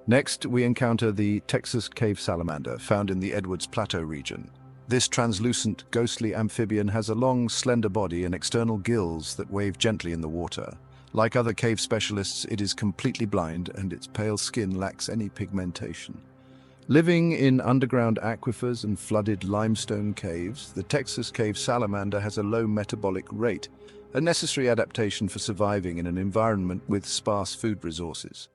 Next, we encounter the Texas cave salamander, found in the Edwards Plateau region. This translucent, ghostly amphibian has a long, slender body and external gills that wave gently in the water. Like other cave specialists, it is completely blind and its pale skin lacks any pigmentation. Living in underground aquifers and flooded limestone caves, the Texas cave salamander has a low metabolic rate, a necessary adaptation for surviving in an environment with sparse food resources.